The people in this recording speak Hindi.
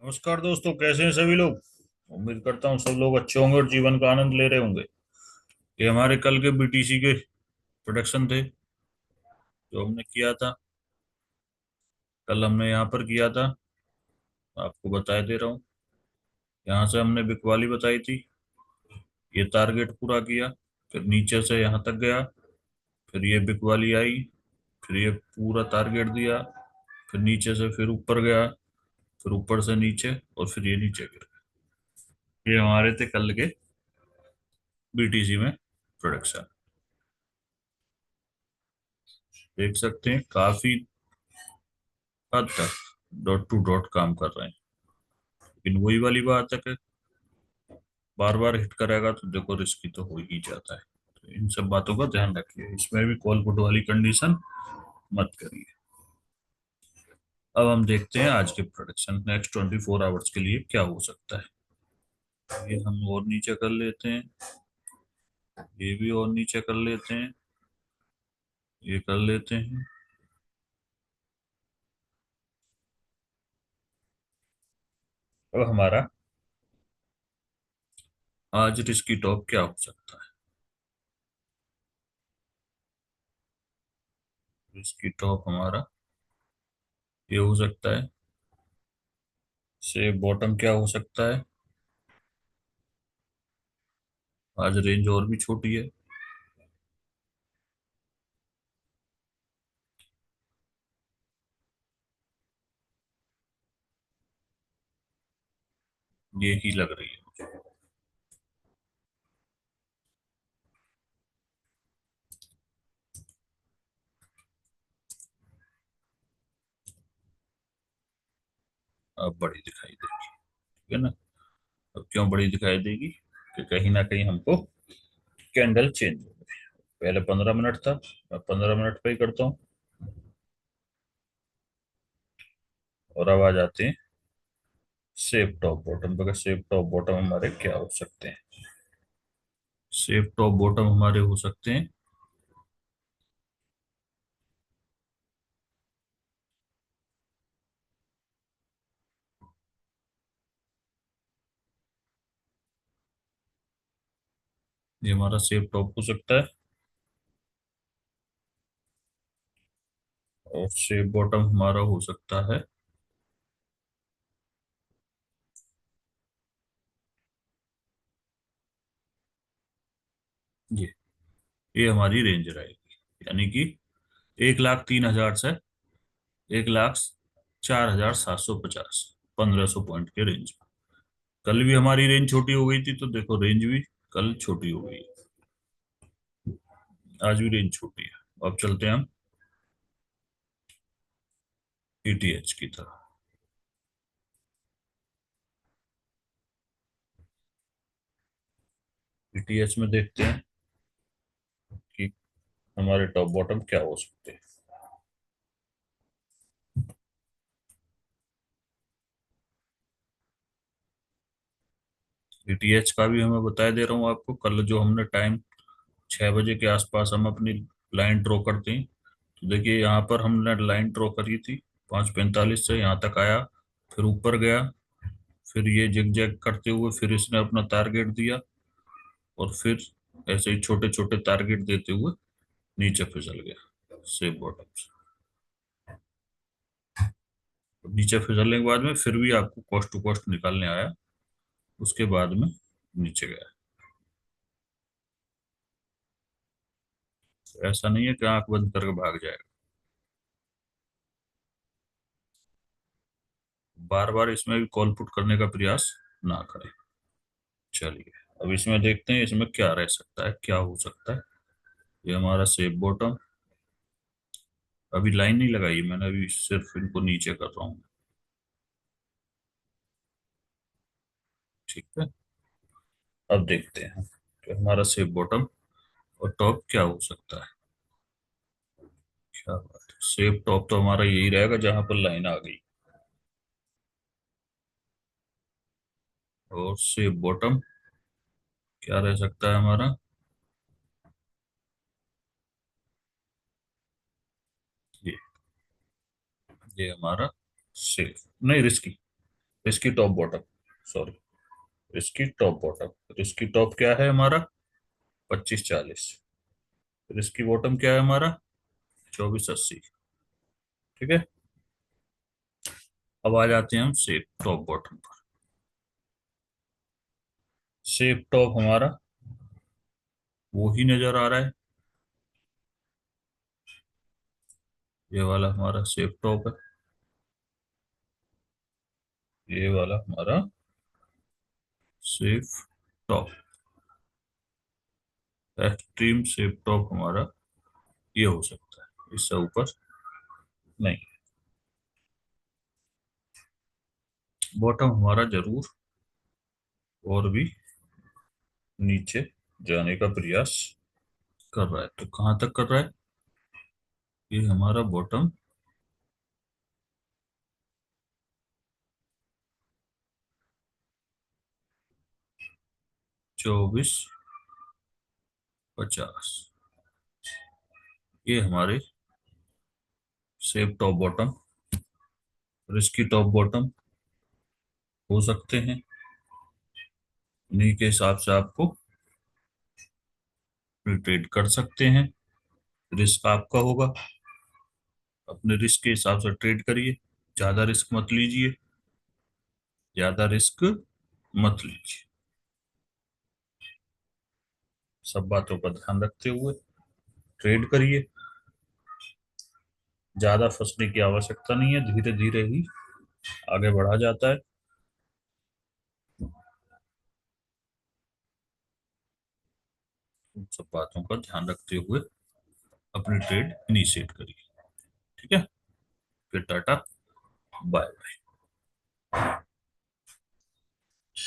नमस्कार दोस्तों, कैसे हैं सभी लोग। उम्मीद करता हूँ सब लोग अच्छे होंगे और जीवन का आनंद ले रहे होंगे। ये हमारे कल के बीटीसी के प्रोडक्शन थे जो हमने किया था। कल हमने यहाँ पर किया था, आपको बताए दे रहा हूँ। यहाँ से हमने बिकवाली बताई थी, ये टारगेट पूरा किया। फिर नीचे से यहाँ तक गया, फिर ये बिकवाली आई, फिर ये पूरा टारगेट दिया। फिर नीचे से फिर ऊपर गया, फिर ऊपर से नीचे, और फिर ये नीचे गिर गया। ये हमारे थे कल के बीटीसी में प्रोडक्शन। देख सकते हैं काफी हद तक डॉट टू डॉट काम कर रहे हैं। लेकिन वही वाली बात है कि बार बार हिट करेगा तो देखो रिस्की तो हो ही जाता है। तो इन सब बातों का ध्यान रखिए, इसमें भी कॉल पुट वाली कंडीशन मत करिए। अब हम देखते हैं आज के प्रोडक्शन नेक्स्ट 24 आवर्स के लिए क्या हो सकता है। ये हम और नीचे कर लेते हैं, ये भी और नीचे कर लेते हैं, ये कर लेते हैं। अब हमारा आज रिस्की टॉप क्या हो सकता है। रिस्की टॉप हमारा ये हो सकता है। से बॉटम क्या हो सकता है। आज रेंज और भी छोटी है। ये ही लग रही है। अब बड़ी दिखाई देगी, ठीक है ना। अब क्यों बड़ी दिखाई देगी कि कहीं ना कहीं हमको कैंडल चेंज हो गई। पहले 15 मिनट था, मैं 15 मिनट पे ही करता हूँ। और अब आ जाते हैं सेफ टॉप बॉटम पे। सेफ टॉप बॉटम हमारे क्या हो सकते हैं। सेफ टॉप बॉटम हमारे हो सकते हैं। ये हमारा सेफ टॉप हो सकता है। और सेफ बॉटम हमारा हो सकता है ये ये हमारी रेंज रहेगी, यानी कि 1,03,000 से 1,04,750, 1,500 पॉइंट के रेंज में। कल भी हमारी रेंज छोटी हो गई थी, तो देखो रेंज भी कल छोटी हो गई, आज भी रेंज छोटी है। अब चलते हैं हम ईटीएच की तरफ। ईटीएच में देखते हैं कि हमारे टॉप बॉटम क्या हो सकते हैं। ईटीएच का भी हमें बताया दे रहा हूँ आपको। कल जो हमने टाइम 6 बजे के आसपास हम अपनी लाइन ड्रॉ करते हैं, तो देखिए यहाँ पर हमने लाइन ड्रॉ करी थी 5:45 से यहाँ तक आया, फिर ऊपर गया, फिर ये जिग जैग करते हुए फिर इसने अपना टारगेट दिया, और फिर ऐसे ही छोटे छोटे टारगेट देते हुए नीचे फिसल गया सेम बॉटम से। तो नीचे फिसलने के बाद में फिर भी आपको कॉस्ट टू कॉस्ट निकालने आया, उसके बाद में नीचे गया। तो ऐसा नहीं है कि आंख बंद करके भाग जाएगा। बार बार इसमें भी कॉल पुट करने का प्रयास ना करें। चलिए, अब इसमें देखते हैं इसमें क्या रह सकता है, क्या हो सकता है। ये हमारा सेफ बॉटम। अभी लाइन नहीं लगाई मैंने, अभी सिर्फ इनको नीचे कर रहा हूँ, ठीक है। अब देखते हैं कि हमारा सेफ बॉटम और टॉप क्या हो सकता है। क्या बात है, सेफ टॉप तो हमारा यही रहेगा जहां पर लाइन आ गई। और सेफ बॉटम क्या रह सकता है हमारा। ये ये हमारा सेफ नहीं, risky. Risky top bottom, sorry, risky top bottom. Risky top क्या है हमारा? 25.40। रिस्की बॉटम क्या है हमारा? 24.80। ठीक है। अब आ जाते हैं हम सेफ टॉप बॉटम पर। सेफ टॉप हमारा वो ही नजर आ रहा है, ये वाला हमारा सेफ टॉप है। ये वाला हमारा safe top, extreme safe top हमारा ये हो सकता है, इससे ऊपर नहीं। बॉटम हमारा जरूर और भी नीचे जाने का प्रयास कर रहा है। तो कहां तक कर रहा है? ये हमारा बॉटम 24.50। ये हमारे safe top bottom, risky top bottom हो सकते हैं। उन्हीं के हिसाब से आपको ट्रेड कर सकते हैं। रिस्क आपका होगा, अपने रिस्क के हिसाब से ट्रेड करिए। ज्यादा रिस्क मत लीजिए, ज्यादा रिस्क मत लीजिए। सब बातों का ध्यान रखते हुए ट्रेड करिए। ज्यादा फंसने की आवश्यकता नहीं है, धीरे धीरे ही आगे बढ़ा जाता है। उन सब बातों का ध्यान रखते हुए अपनी ट्रेड इनिशिएट करिए। ठीक है, फिर टाटा, बाय।